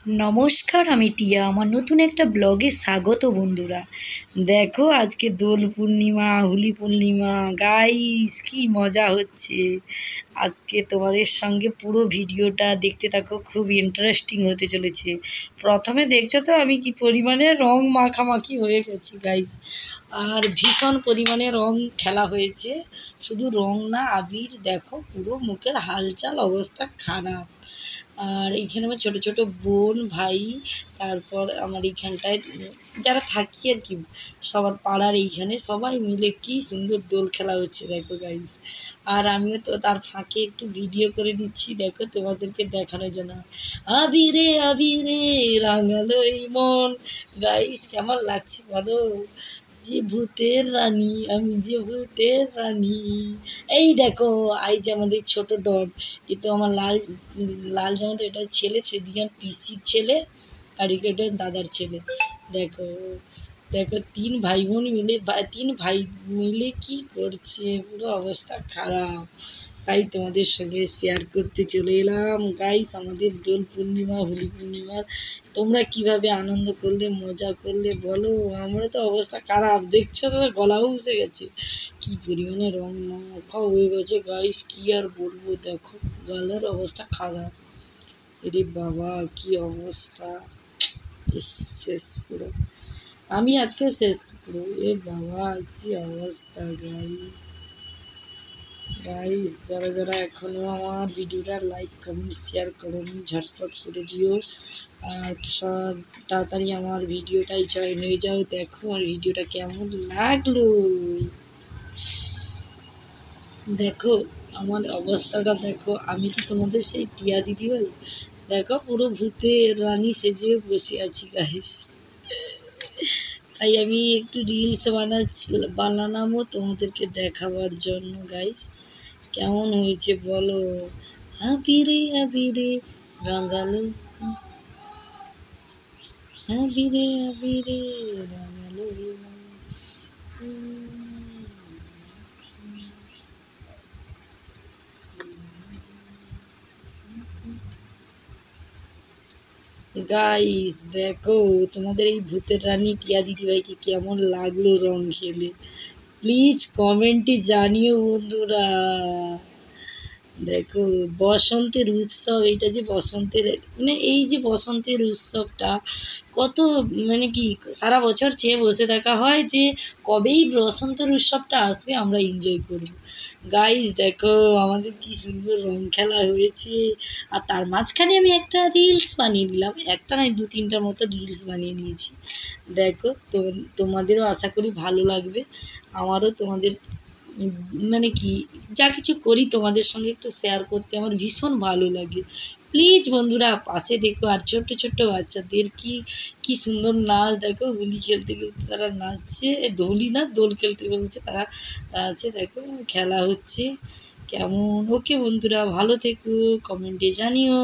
নমস্কার, আমি টিয়া। আমার নতুন একটা ব্লগে স্বাগত বন্ধুরা। দেখো আজকে দোল পূর্ণিমা, হোলি পূর্ণিমা, গাইস কি মজা হচ্ছে। আজকে তোমাদের সঙ্গে পুরো ভিডিওটা দেখতে থাকো, খুব ইন্টারেস্টিং হতে চলেছে। প্রথমে দেখছো তো আমি কি পরিমাণে রং মাখামাখি হয়ে গেছি গাইস, আর ভীষণ পরিমাণে রং খেলা হয়েছে। শুধু রং না, আবির দেখো পুরো মুখের হালচাল অবস্থা খারাপ। আর এইখানে আমার ছোটো ছোটো বোন ভাই, তারপর আমার এইখানটায় যারা থাকি আর কি, সবার পাড়ার এইখানে সবাই মিলে কি সুন্দর দোল খেলা হচ্ছে দেখো গাইস। আর আমিও তো তার ফাঁকে একটু ভিডিও করে নিচ্ছি, দেখো তোমাদেরকে দেখানোর জন্য। আবিরে আবিরে রাঙালো এই মন। গাইস কেমন লাগছে বলো? যে ভূতের রানী, আমি যে ভূতের রানী। এই দেখো, এই যে আমাদের ছোট ডন, এ তো আমার লাল লাল জামা, তো এটা ছেলে, সেদিকে আমার পিসির ছেলে, আর এটা দাদার ছেলে। দেখো দেখো, তিন ভাই মিলে কি করছে, পুরো অবস্থা খারাপ। তাই তোমাদের সঙ্গে শেয়ার করতে চলে এলাম গাইস আমাদের দোল পূর্ণিমা, হোলি পূর্ণিমার তোমরা কিভাবে আনন্দ করলে, মজা করলে বলো। আমরা তো অবস্থা খারাপ, দেখছো তো গলাও বসে গেছে, কি পরিমাণে রং মাখা হয়ে গেছে গাইস, কি আর বলবো। দেখো গালের অবস্থা খারাপ, এরে বাবা কি অবস্থা। শেষ পুরো, আমি আজকে শেষ পুরো, এ বাবা কি অবস্থা গাইস। গাইস যারা যারা এখনও আমার ভিডিওটা লাইক কমেন্ট শেয়ার করোনি, ঝটপট করে দিও। আর সব তাড়াতাড়ি আমার ভিডিওটাই জয়েন হয়ে যাও। দেখো আর ভিডিওটা কেমন লাগলো, দেখো আমার অবস্থাটা দেখো। আমি কি তোমাদের সেই টিয়া দিদি ভাই, দেখো পুরো ভূতের রানী সেজে বসে আছি গাইস। তাই আমি একটু রিলস বানালামও তোমাদেরকে দেখাবার জন্য গাইস। কেমন হয়েছে বলো? আবিরে আবিরে রাঙালো, আবিরে আবিরে রাঙালো গাইস। দেখো তোমাদের এই ভূতের রানী টিয়া দিদিভাইকে কেমন লাগলো রং খেলে, প্লিজ কমেন্টে জানিও বন্ধুরা। দেখো বসন্তের উৎসব, এইটা যে বসন্তের, মানে এই যে বসন্তের উৎসবটা কত, মানে কি সারা বছর চেয়ে বসে থাকা হয় যে কবেই বসন্তের উৎসবটা আসবে, আমরা এনজয় করব। গাইস দেখো আমাদের কি সুন্দর রং খেলা হয়েছে। আর তার মাঝখানে আমি একটা রিলস বানিয়ে নিলাম, একটা নয় দু তিনটার মতো রিলস বানিয়ে নিয়েছি। দেখো তো, তোমাদেরও আশা করি ভালো লাগবে। আমারও তোমাদের মানে কি যা কিছু করি তোমাদের সঙ্গে একটু শেয়ার করতে আমার ভীষণ ভালো লাগে। প্লিজ বন্ধুরা পাশে দেখো। আর ছোট্ট ছোট্ট বাচ্চাদের কি কি সুন্দর নাচ দেখো, হোলি খেলতে খেলতে তারা নাচছে, হোলি না দোল খেলতে খেলছে তারা আছে, দেখো খেলা হচ্ছে কেমন। ওকে বন্ধুরা ভালো থেকো, কমেন্টে জানিও।